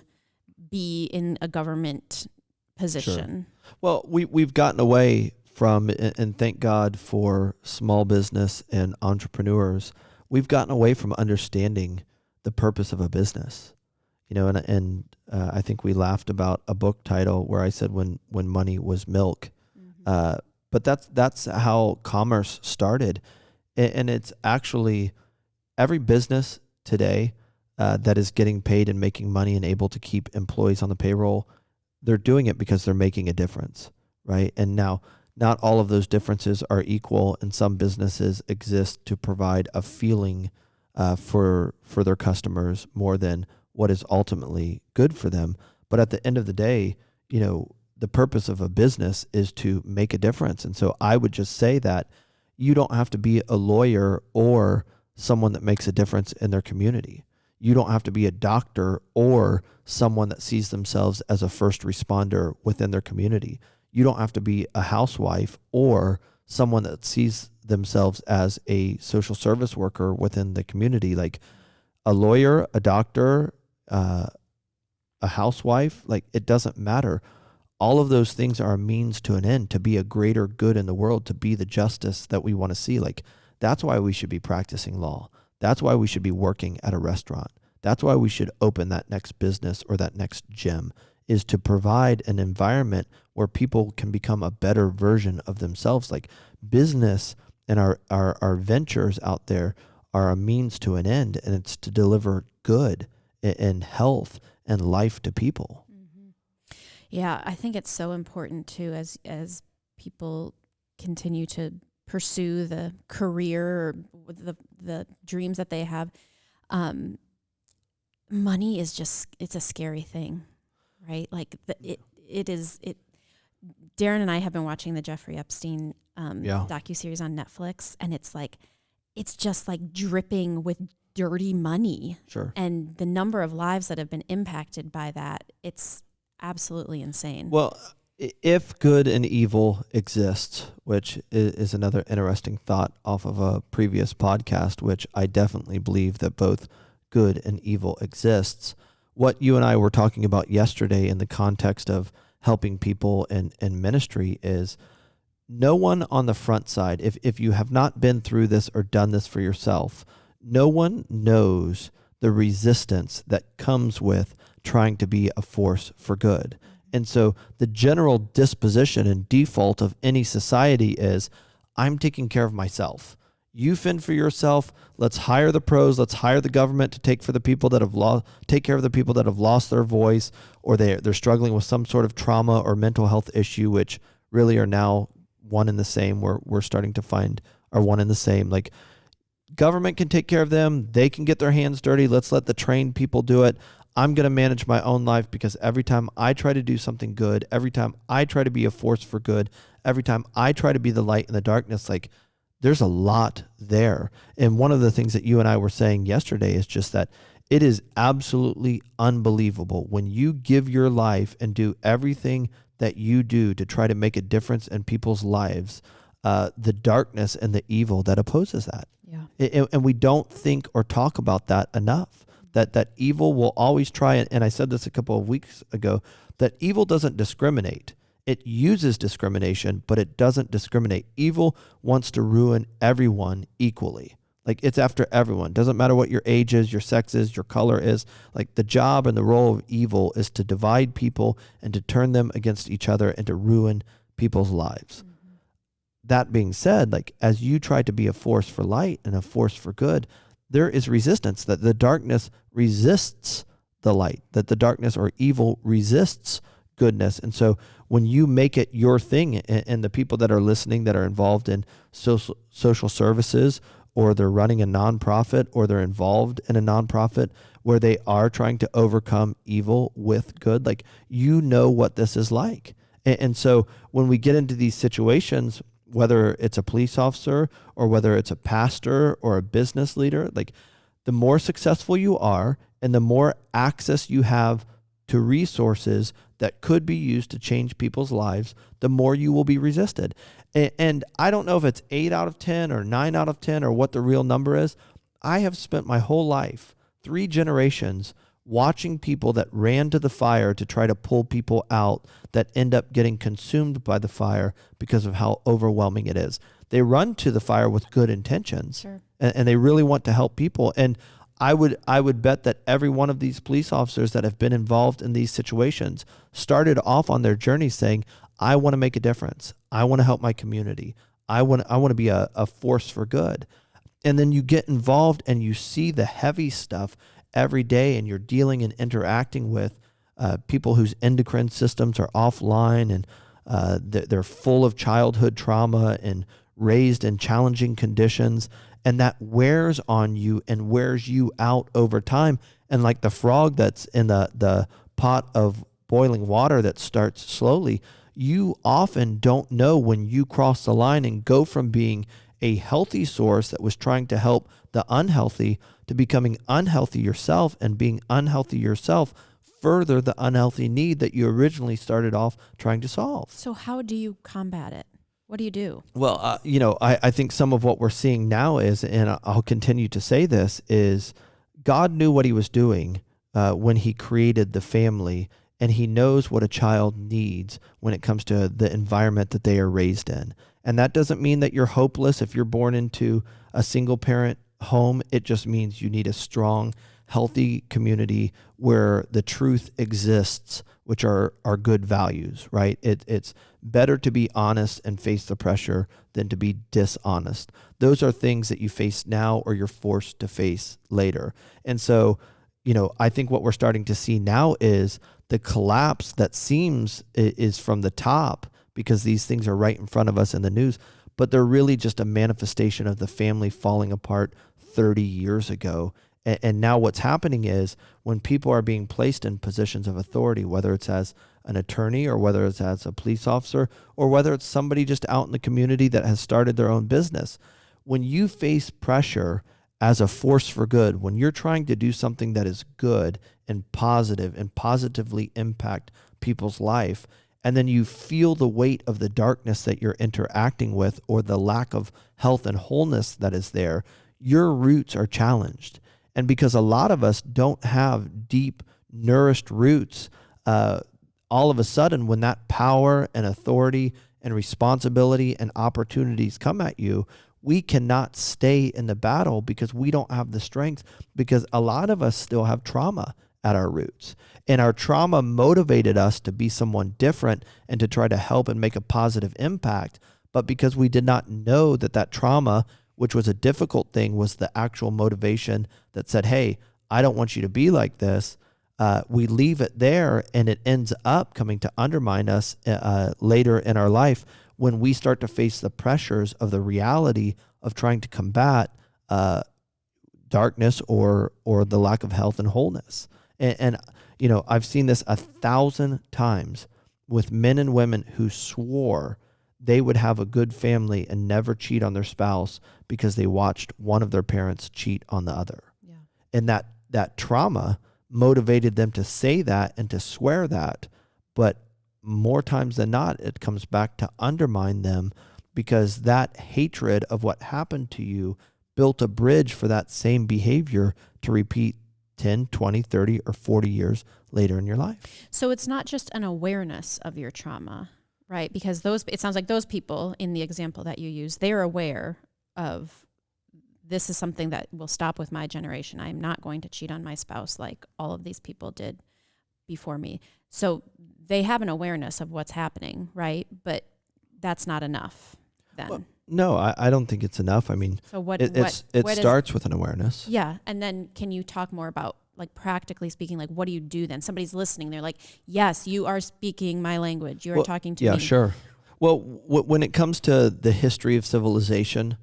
S1: be in a government position?
S2: Sure. Well, we've gotten away from, and thank God for small business and entrepreneurs, we've gotten away from understanding the purpose of a business. And I think we laughed about a book title where I said when money was milk. Mm-hmm. But that's how commerce started. And it's actually every business today that is getting paid and making money and able to keep employees on the payroll they're doing it because they're making a difference, right? And now, not all of those differences are equal, and some businesses exist to provide a feeling for their customers more than what is ultimately good for them. But at the end of the day, the purpose of a business is to make a difference. And so I would just say that you don't have to be a lawyer or someone that makes a difference in their community. You don't have to be a doctor or someone that sees themselves as a first responder within their community. You don't have to be a housewife or someone that sees themselves as a social service worker within the community. Like a lawyer, a doctor, a housewife, like it doesn't matter. All of those things are a means to an end, to be a greater good in the world, to be the justice that we want to see. Like that's why we should be practicing law. That's why we should be working at a restaurant. That's why we should open that next business or that next gym, is to provide an environment where people can become a better version of themselves. Like business and our ventures out there are a means to an end, and it's to deliver good and health and life to people.
S1: Mm-hmm. Yeah, I think it's so important too, as people continue to pursue the career or the dreams that they have. Money is it's a scary thing, right? Like Darren and I have been watching the Jeffrey Epstein docuseries on Netflix, and it's just like dripping with dirty money.
S2: Sure.
S1: And the number of lives that have been impacted by that, it's absolutely insane.
S2: Well, if good and evil exists, which is another interesting thought off of a previous podcast, which I definitely believe that both good and evil exists. What you and I were talking about yesterday in the context of helping people in ministry is no one on the front side, if you have not been through this or done this for yourself, no one knows the resistance that comes with trying to be a force for good. And so the general disposition and default of any society is, I'm taking care of myself. You fend for yourself. Let's hire the pros. Let's hire the government to take care of the people that have lost their voice, or they're struggling with some sort of trauma or mental health issue, which really are now one and the same. We're starting to find are one and the same. Like government can take care of them. They can get their hands dirty. Let's let the trained people do it. I'm going to manage my own life, because every time I try to do something good, every time I try to be a force for good, every time I try to be the light in the darkness, like there's a lot there. And one of the things that you and I were saying yesterday is just that it is absolutely unbelievable when you give your life and do everything that you do to try to make a difference in people's lives, the darkness and the evil that opposes that. Yeah. And we don't think or talk about that enough. That evil will always try, and I said this a couple of weeks ago, that evil doesn't discriminate. It uses discrimination, but it doesn't discriminate. Evil wants to ruin everyone equally. Like it's after everyone. Doesn't matter what your age is, your sex is, your color is. Like the job and the role of evil is to divide people and to turn them against each other and to ruin people's lives. Mm-hmm. That being said, like as you try to be a force for light and a force for good, there is resistance, that the darkness resists the light, that the darkness or evil resists goodness. And so when you make it your thing, and the people that are listening that are involved in social services, or they're running a nonprofit, or they're involved in a nonprofit where they are trying to overcome evil with good, like you know what this is like. And so when we get into these situations, whether it's a police officer or whether it's a pastor or a business leader, like the more successful you are and the more access you have to resources that could be used to change people's lives, the more you will be resisted. And I don't know if it's 8 out of 10 or 9 out of 10 or what the real number is. I have spent my whole life, 3 generations, watching people that ran to the fire to try to pull people out that end up getting consumed by the fire because of how overwhelming it is. They run to the fire with good intentions, sure, and they really want to help people. And I would bet that every one of these police officers that have been involved in these situations started off on their journey saying, I want to make a difference. I want to help my community. I want to be a force for good. And then you get involved and you see the heavy stuff every day, and you're dealing and interacting with people whose endocrine systems are offline, and they're full of childhood trauma and raised in challenging conditions, and that wears on you and wears you out over time. And like the frog that's in the pot of boiling water that starts slowly, you often don't know when you cross the line and go from being a healthy source that was trying to help the unhealthy to becoming unhealthy yourself, and being unhealthy yourself further the unhealthy need that you originally started off trying to solve.
S1: So how do you combat it? What do you do?
S2: Well, I think some of what we're seeing now is, and I'll continue to say this, is God knew what he was doing when he created the family, and he knows what a child needs when it comes to the environment that they are raised in. And that doesn't mean that you're hopeless if you're born into a single parent home. It just means you need a strong, healthy community where the truth exists, which are good values, right? It's better to be honest and face the pressure than to be dishonest. Those are things that you face now or you're forced to face later. And so, I think what we're starting to see now is the collapse that seems is from the top, because these things are right in front of us in the news, but they're really just a manifestation of the family falling apart 30 years ago. And now what's happening is when people are being placed in positions of authority, whether it's as an attorney or whether it's as a police officer or whether it's somebody just out in the community that has started their own business, when you face pressure as a force for good, when you're trying to do something that is good and positive and positively impact people's life, and then you feel the weight of the darkness that you're interacting with or the lack of health and wholeness that is there, your roots are challenged. And because a lot of us don't have deep, nourished roots, all of a sudden when that power and authority and responsibility and opportunities come at you, we cannot stay in the battle because we don't have the strength, because a lot of us still have trauma at our roots. And our trauma motivated us to be someone different and to try to help and make a positive impact. But because we did not know that trauma, which was a difficult thing, was the actual motivation that said, hey, I don't want you to be like this, we leave it there, and it ends up coming to undermine us later in our life when we start to face the pressures of the reality of trying to combat darkness or the lack of health and wholeness. And I've seen this 1,000 times with men and women who swore they would have a good family and never cheat on their spouse because they watched one of their parents cheat on the other.
S1: Yeah.
S2: And that trauma motivated them to say that and to swear that. But more times than not, it comes back to undermine them, because that hatred of what happened to you built a bridge for that same behavior to repeat 10, 20, 30, or 40 years later in your life.
S1: So it's not just an awareness of your trauma, right? Because it sounds like those people in the example that you use, they're aware of, this is something that will stop with my generation. I'm not going to cheat on my spouse like all of these people did before me. So they have an awareness of what's happening, right? But that's not enough then.
S2: Well, no, I don't think it's enough. I mean,
S1: so what
S2: starts with an awareness.
S1: Yeah. And then can you talk more about, like, practically speaking, like, what do you do then? Somebody's listening. They're like, yes, you are speaking my language. You are talking to me.
S2: Yeah, sure. Well, when it comes to the history of civilization,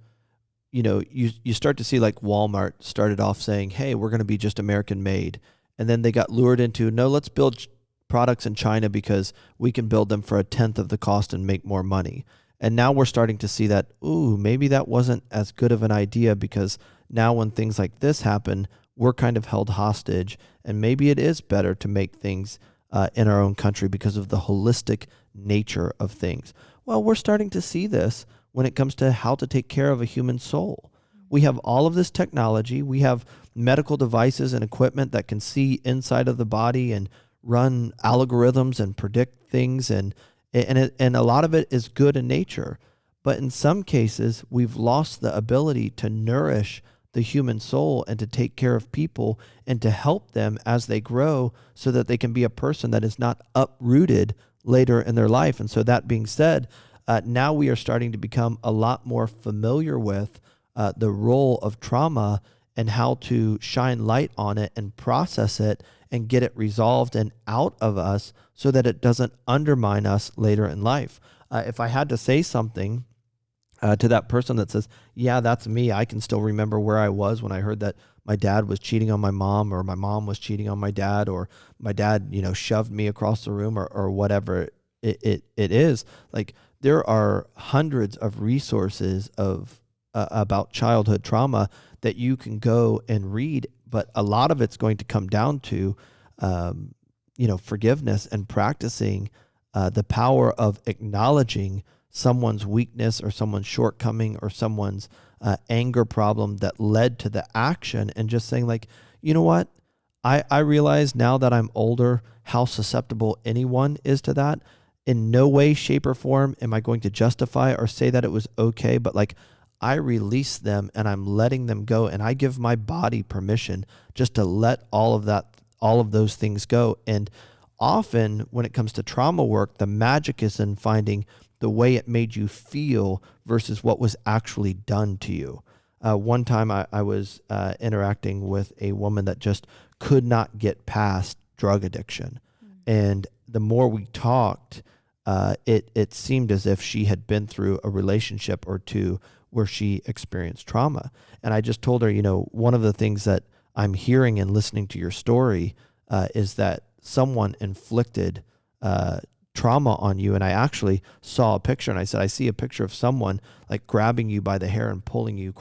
S2: you start to see, like, Walmart started off saying, hey, we're going to be just American made. And then they got lured into, no, let's build products in China because we can build them for 1/10 of the cost and make more money. And now we're starting to see that, maybe that wasn't as good of an idea, because now when things like this happen, we're kind of held hostage. And maybe it is better to make things in our own country because of the holistic nature of things. Well, we're starting to see this when it comes to how to take care of a human soul. We have all of this technology. We have medical devices and equipment that can see inside of the body and run algorithms and predict things, and a lot of it is good in nature. But in some cases, we've lost the ability to nourish the human soul and to take care of people and to help them as they grow so that they can be a person that is not uprooted later in their life. And so that being said, now we are starting to become a lot more familiar with the role of trauma and how to shine light on it and process it and get it resolved and out of us so that it doesn't undermine us later in life. If I had to say something to that person that says, yeah, that's me, I can still remember where I was when I heard that my dad was cheating on my mom, or my mom was cheating on my dad, or my dad, shoved me across the room, or whatever it is. Like, there are hundreds of resources of about childhood trauma that you can go and read, but a lot of it's going to come down to, forgiveness and practicing the power of acknowledging someone's weakness or someone's shortcoming or someone's anger problem that led to the action, and just saying, like, you know what? I realize now that I'm older how susceptible anyone is to that. In no way, shape, or form am I going to justify or say that it was okay, but like, I release them and I'm letting them go, and I give my body permission just to let all of those things go. And often when it comes to trauma work, the magic is in finding the way it made you feel versus what was actually done to you. One time I was interacting with a woman that just could not get past drug addiction. And the more we talked, it seemed as if she had been through a relationship or two where she experienced trauma. And I just told her, one of the things that I'm hearing and listening to your story is that someone inflicted trauma on you. And I actually saw a picture, and I said, I see a picture of someone like grabbing you by the hair and pulling you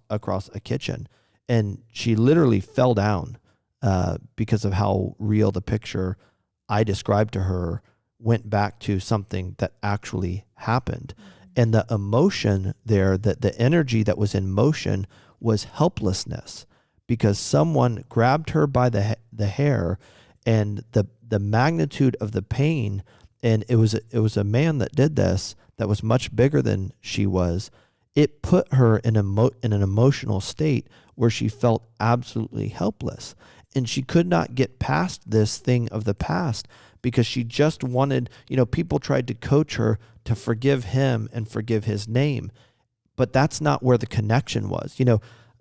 S2: across a kitchen. And she literally fell down because of how real the picture I described to her went back to something that actually happened. And the emotion there, that the energy that was in motion was helplessness, because someone grabbed her by the hair, and the magnitude of the pain, and it was a man that did this that was much bigger than she was. It put her in an emotional state where she felt absolutely helpless, and she could not get past this thing of the past because she just wanted, people tried to coach her to forgive him and forgive his name, but that's not where the connection was.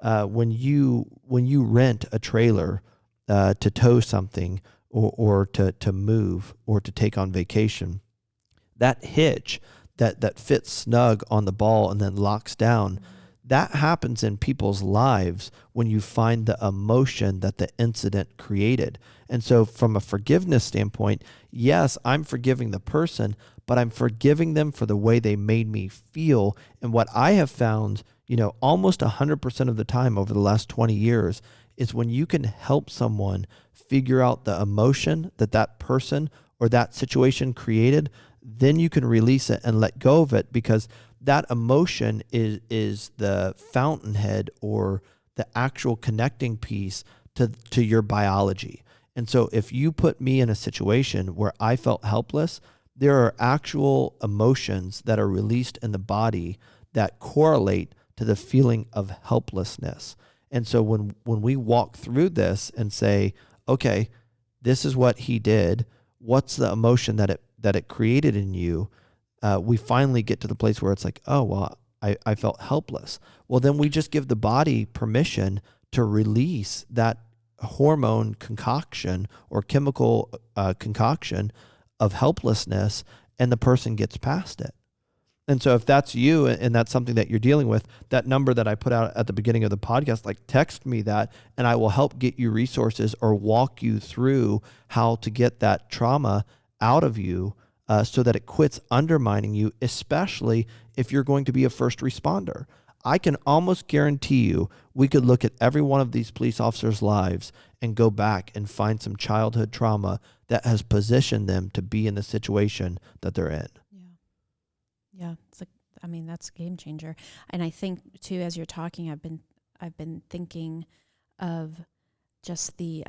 S2: When you rent a trailer to tow something, or to move, or to take on vacation, that hitch that fits snug on the ball and then locks down, that happens in people's lives when you find the emotion that the incident created. And so from a forgiveness standpoint, yes, I'm forgiving the person, but I'm forgiving them for the way they made me feel. And what I have found, almost 100% of the time over the last 20 years is when you can help someone figure out the emotion that person or that situation created, then you can release it and let go of it, because that emotion is the fountainhead or the actual connecting piece to your biology. And so if you put me in a situation where I felt helpless, there are actual emotions that are released in the body that correlate to the feeling of helplessness. And so when we walk through this and say, okay, this is what he did, what's the emotion that it created in you? We finally get to the place where it's like, oh, well, I felt helpless. Well, then we just give the body permission to release that hormone concoction or chemical concoction of helplessness, and the person gets past it. And so if that's you and that's something that you're dealing with, that number that I put out at the beginning of the podcast, like, text me that and I will help get you resources or walk you through how to get that trauma out of you so that it quits undermining you, especially if you're going to be a first responder. I can almost guarantee you we could look at every one of these police officers' lives and go back and find some childhood trauma that has positioned them to be in the situation that they're in.
S1: Yeah, that's a game changer. And I think too, as you're talking, I've been thinking of just the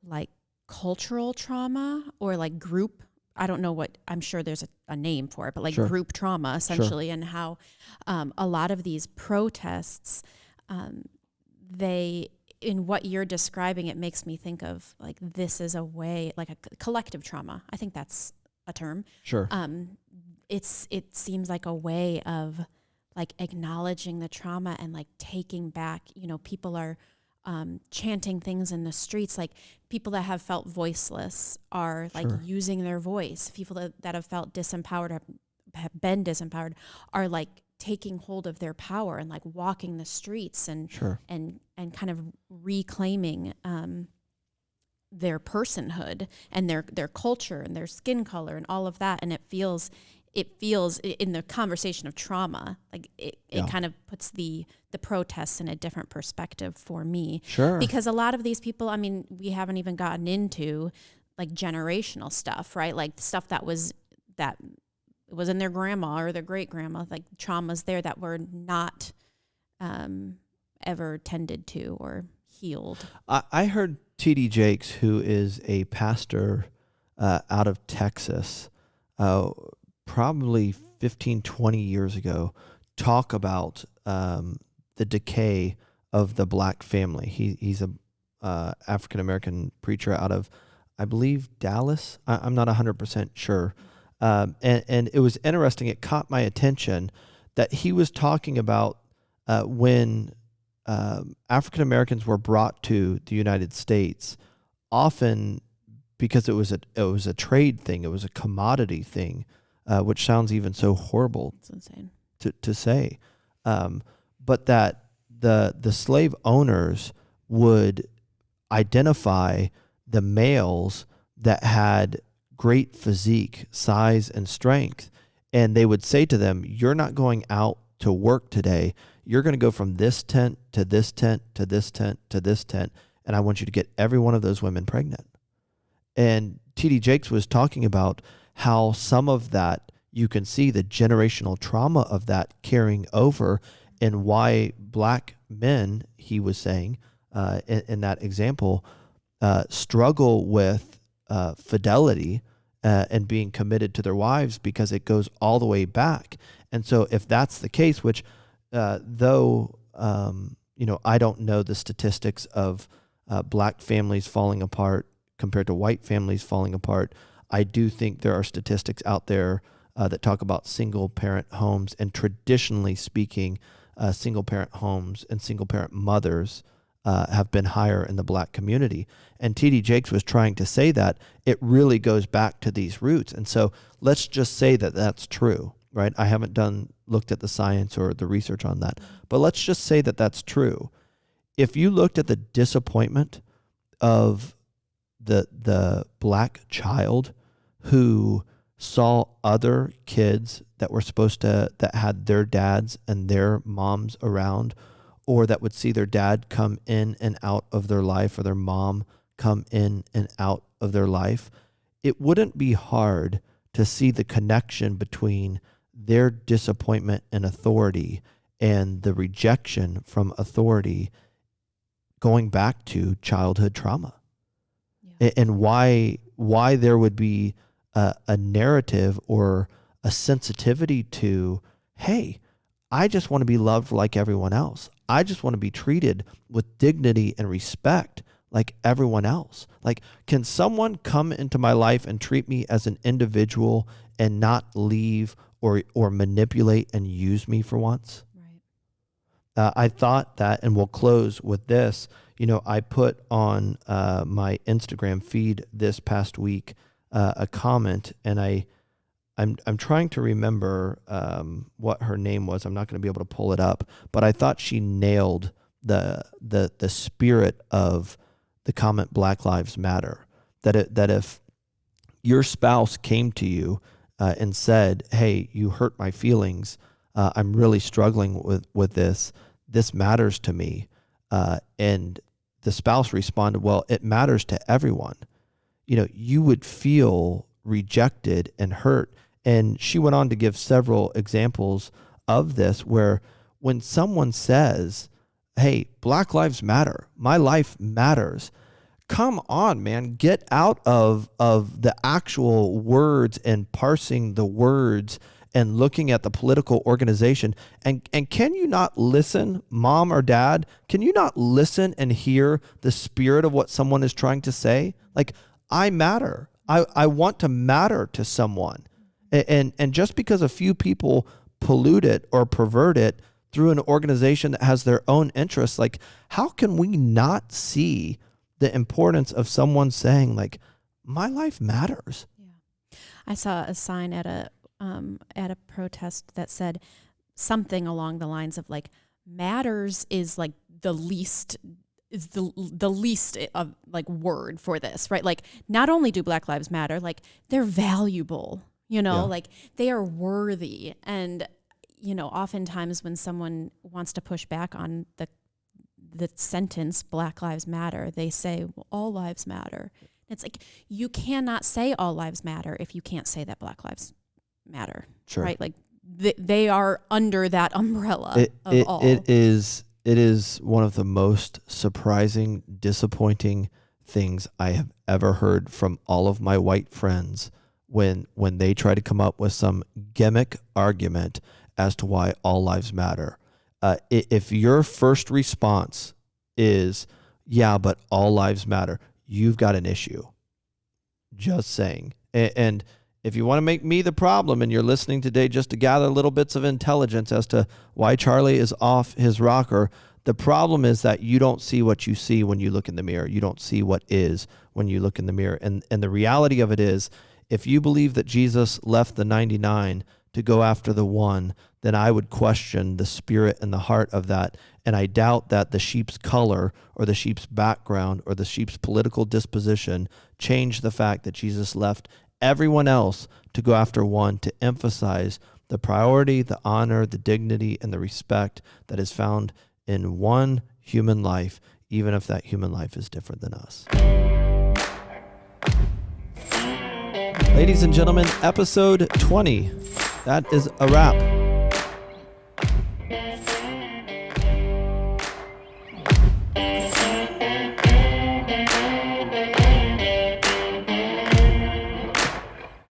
S1: like cultural trauma, or like group. I don't know what, I'm sure there's a name for it, but like group trauma essentially, and how a lot of these protests, in what you're describing, it makes me think of like, this is a way, like a collective trauma. I think that's a term.
S2: Sure.
S1: It seems like a way of like acknowledging the trauma and like taking back, people are chanting things in the streets, like people that have felt voiceless are like using their voice. People that have felt disempowered, have been disempowered, are like taking hold of their power and like walking the streets and and kind of reclaiming their personhood and their culture and their skin color and all of that. And it feels in the conversation of trauma, like it kind of puts the protests in a different perspective for me.
S2: Sure.
S1: Because a lot of these people, I mean, we haven't even gotten into like generational stuff, right? Like stuff that was in their grandma or their great grandma, like traumas there that were not ever tended to or healed.
S2: I heard T.D. Jakes, who is a pastor out of Texas, probably 15, 20 years ago, talk about the decay of the black family. He's a African-American preacher out of, I believe, Dallas. I'm not 100% sure. And it was interesting. It caught my attention that he was talking about when African-Americans were brought to the United States, often because it was a trade thing, it was a commodity thing, which sounds even so horrible.
S1: It's insane
S2: to say, but that the slave owners would identify the males that had great physique, size, and strength, and they would say to them, "You're not going out to work today. You're going to go from this tent to this tent to this tent to this tent, and I want you to get every one of those women pregnant." And T.D. Jakes was talking about how some of that, you can see the generational trauma of that carrying over, and why black men, he was saying, in that example, struggle with fidelity and being committed to their wives, because it goes all the way back. And so if that's the case, which though I don't know the statistics of black families falling apart compared to white families falling apart, I do think there are statistics out there that talk about single-parent homes, and traditionally speaking, single-parent homes and single-parent mothers have been higher in the black community. And T.D. Jakes was trying to say that it really goes back to these roots. And so let's just say that that's true, right? I haven't looked at the science or the research on that, but let's just say that that's true. If you looked at the disappointment of the black child who saw other kids that had their dads and their moms around, or that would see their dad come in and out of their life, or their mom come in and out of their life, it wouldn't be hard to see the connection between their disappointment in authority and the rejection from authority going back to childhood trauma. Yeah. And why there would be a narrative or a sensitivity to, hey, I just want to be loved like everyone else. I just want to be treated with dignity and respect like everyone else. Like, can someone come into my life and treat me as an individual and not leave or manipulate and use me for once? Right. I thought that, and we'll close with this. I put on my Instagram feed this past week a comment, and I'm trying to remember what her name was. I'm not going to be able to pull it up, but I thought she nailed the spirit of the comment Black Lives Matter. That if your spouse came to you and said, "Hey, you hurt my feelings. I'm really struggling with this. This matters to me," and the spouse responded, "Well, it matters to everyone." You would feel rejected and hurt. And she went on to give several examples of this, where when someone says, "Hey, Black Lives Matter, my life matters," come on, man, get out of the actual words and parsing the words and looking at the political organization. And can you not listen, mom or dad? Can you not listen and hear the spirit of what someone is trying to say? Like, I matter. I want to matter to someone. And just because a few people pollute it or pervert it through an organization that has their own interests. Like, how can we not see the importance of someone saying, like, my life matters?
S1: Yeah. I saw a sign at a protest that said something along the lines of, like, matters is like the least of like word for this, right? Like, not only do Black Lives matter, like, they're valuable, like they are worthy. And, oftentimes when someone wants to push back on the sentence, Black Lives Matter, they say, well, all lives matter. It's like, you cannot say all lives matter if you can't say that Black Lives matter,
S2: Sure.
S1: right? Like, they are under that umbrella of all.
S2: It is one of the most surprising, disappointing things I have ever heard from all of my white friends when they try to come up with some gimmick argument as to why all lives matter. If your first response is, yeah, but all lives matter, you've got an issue. Just saying. And if you want to make me the problem and you're listening today just to gather little bits of intelligence as to why Charlie is off his rocker, the problem is that you don't see what you see when you look in the mirror. You don't see what is when you look in the mirror. And the reality of it is, if you believe that Jesus left the 99 to go after the one, then I would question the spirit and the heart of that. And I doubt that the sheep's color or the sheep's background or the sheep's political disposition changed the fact that Jesus left everyone else to go after one, to emphasize the priority, the honor, the dignity, and the respect that is found in one human life, even if that human life is different than us. Ladies and gentlemen, episode 20. That is a wrap.